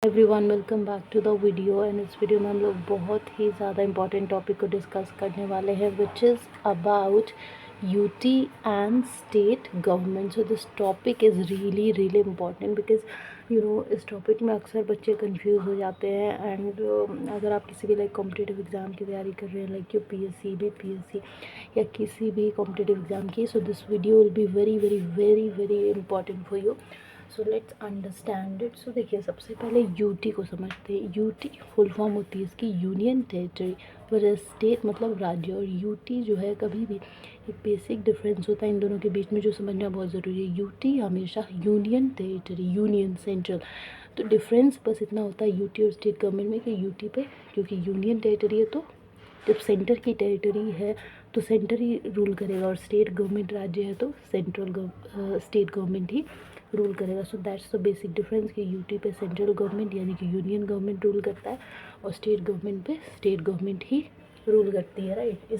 Everyone welcome back to the video. And इस video में हम लोग बहुत ही ज़्यादा इंपॉर्टेंट टॉपिक को डिस्कस करने वाले हैं which is about UT and state government. So this topic is really important because इस टॉपिक में अक्सर बच्चे कंफ्यूज हो जाते हैं। एंड अगर आप किसी भी लाइक कॉम्पिटिटिव एग्ज़ाम की तैयारी कर रहे हैं लाइक यूपीएससी बीपीएससी या किसी भी कॉम्पिटिटिव एग्ज़ाम की, so this video will be very important for you. So let's understand it. So देखिए, सबसे पहले यूटी को समझते हैं। यूटी फुल फॉर्म होती है इसकी यूनियन टेरिटरी, पर स्टेट मतलब राज्य, और यूटी जो है कभी भी एक बेसिक डिफरेंस होता है इन दोनों के बीच में जो समझना बहुत ज़रूरी है। यूटी हमेशा यूनियन टेरिटरी, यूनियन सेंट्रल, तो डिफरेंस बस इतना होता है यूटी और स्टेट गवर्नमेंट में कि यूटी पे क्योंकि यूनियन टेरिटरी है तो जब सेंटर की टेरिटरी है तो सेंटर ही रूल करेगा, और स्टेट गवर्नमेंट राज्य है तो स्टेट गवर्नमेंट ही रूल करेगा। So that's the basic difference कि यूटी पे सेंट्रल गवर्नमेंट यानी कि यूनियन गवर्नमेंट रूल करता है और स्टेट गवर्नमेंट पे स्टेट गवर्नमेंट ही रूल करती है, राइट।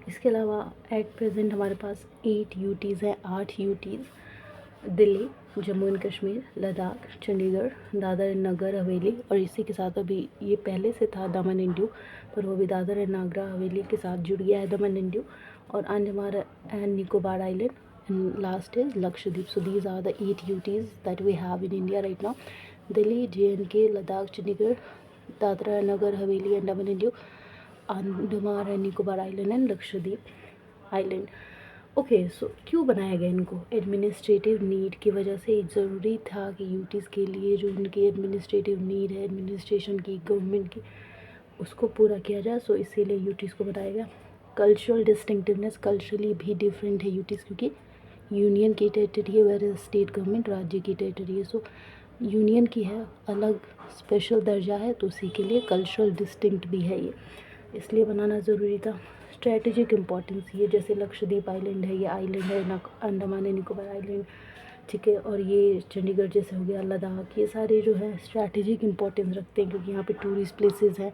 इसके अलावा एट प्रेजेंट हमारे पास 8 यूटीज़ हैं, 8 UTs. Delhi, Jammu and Kashmir, Ladakh, Chandigarh, Dadra and Nagar Haveli, और इसी के साथ अभी ये पहले से था दमन एंड दीव, पर वो भी दादर एंड नागर हवेली के साथ जुड़ गया है दमन एंड दीव, और Andaman and Nicobar island, and last is Lakshadweep. So these are the 8 UTs that we have in India right now: Delhi, JNK, Ladakh, Chandigarh, Dadra and Nagar Haveli and Daman and Diu, Andaman and Nicobar Island and Lakshadweep Island. Okay, so क्यों बनाया गया इनको? Administrative need की वजह से ज़रूरी था कि यूटीज़ के लिए जो उनकी एडमिनिस्ट्रेटिव नीड है, एडमिनिस्ट्रेशन की, गवर्नमेंट की, उसको पूरा किया जाए। सो इसीलिए यूटीज़ को बनाया गया। कल्चरल डिस्टिंक्टिवनेस, कल्चरली भी डिफरेंट है यूटीज़ क्योंकि यूनियन की टेरिटरी है, वेर स्टेट गवर्नमेंट राज्य की टेरिटरी है। सो यूनियन की है, अलग स्पेशल दर्जा है, तो उसी के लिए कल्चरल डिस्टिंक्ट भी है ये, इसलिए बनाना ज़रूरी था। स्ट्रेटेजिक इम्पोर्टेंस, ये जैसे लक्षद्वीप आइलैंड है, ये आइलैंड है अंडमान एंड निकोबार आइलैंड, ठीक है, और ये चंडीगढ़ जैसे हो गया, लद्दाख, ये सारे जो है स्ट्रेटेजिक इम्पोर्टेंस रखते हैं क्योंकि यहाँ पे टूरिस्ट प्लेसेस हैं,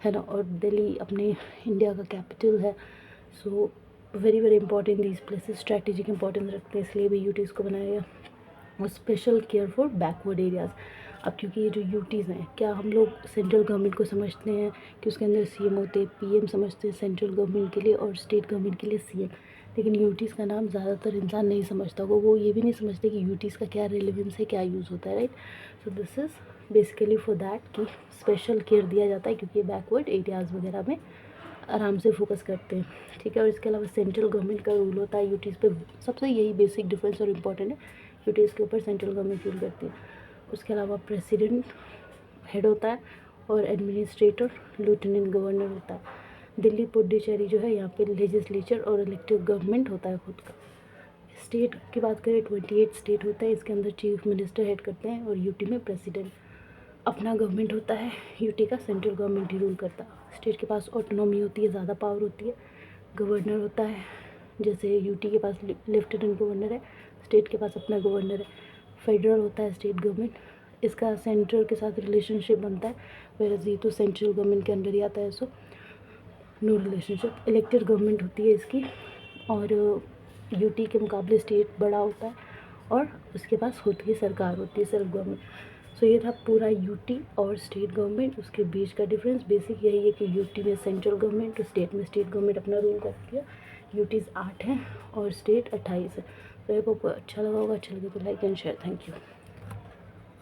है ना, और दिल्ली अपने इंडिया का कैपिटल है। So very important these places, strategic importance रखते हैं, इसलिए भी यूटीज़ को बनाया गया। और special care for backward areas. अब क्योंकि ये जो यूटीज़ हैं, क्या हम लोग सेंट्रल गवर्नमेंट को समझते हैं कि उसके अंदर सीएम होते हैं, पीएम समझते हैं सेंट्रल गवर्नमेंट के लिए और स्टेट गवर्नमेंट के लिए सीएम, लेकिन यूटीज़ का नाम ज़्यादातर इंसान नहीं समझता होगा, वो ये भी नहीं समझते कि यूटीज़ का क्या रिलेवेंस है, क्या यूज़ होता है, right. So this is basically for that कि स्पेशल केयर दिया जाता है क्योंकि बैकवर्ड एरियाज़ वगैरह में आराम से फोकस करते हैं, ठीक है। और इसके अलावा सेंट्रल गवर्नमेंट का रूल होता है यूटीज़ पे, सबसे यही बेसिक डिफरेंस और इम्पॉर्टेंट है, यूटीज़ के ऊपर सेंट्रल गवर्नमेंट रूल करती है। उसके अलावा प्रेसिडेंट हेड होता है और एडमिनिस्ट्रेटर लेफ्टिनेंट गवर्नर होता है। दिल्ली पुडुचेरी जो है, यहाँ पे लेजिस्लेचर और इलेक्टिव गवर्नमेंट होता है खुद का। स्टेट की बात करें 28 स्टेट होता है, इसके अंदर चीफ मिनिस्टर हेड करते हैं, और यूटी में प्रेसिडेंट अपना गवर्नमेंट होता है, यूटी का सेंट्रल गवर्नमेंट ही रूल करता है। स्टेट के पास ऑटोनॉमी होती है, ज़्यादा पावर होती है, गवर्नर होता है, जैसे यूटी के पास लेफ्टिनेंट गवर्नर है, स्टेट के पास अपना गवर्नर है। फेडरल होता है स्टेट गवर्नमेंट, इसका सेंट्रल के साथ रिलेशनशिप बनता है, वेरएज़ ये तो सेंट्रल गवर्नमेंट के अंडर ही आता है, so no relationship. Elected government होती है इसकी, और यूटी के मुकाबले स्टेट बड़ा होता है और उसके पास खुद की सरकार होती है, सेल्फ गवर्नमेंट। सो ये था पूरा यूटी और स्टेट गवर्नमेंट, उसके बीच का डिफरेंस बेसिक यही है कि यूटी में सेंट्रल गवर्नमेंट और स्टेट में स्टेट गवर्नमेंट अपना रूल करती है। यूटीज़ 8 हैं और स्टेट 28 है। तो आपको अच्छा लगा होगा, अच्छा लगे तो like and share. Thank you.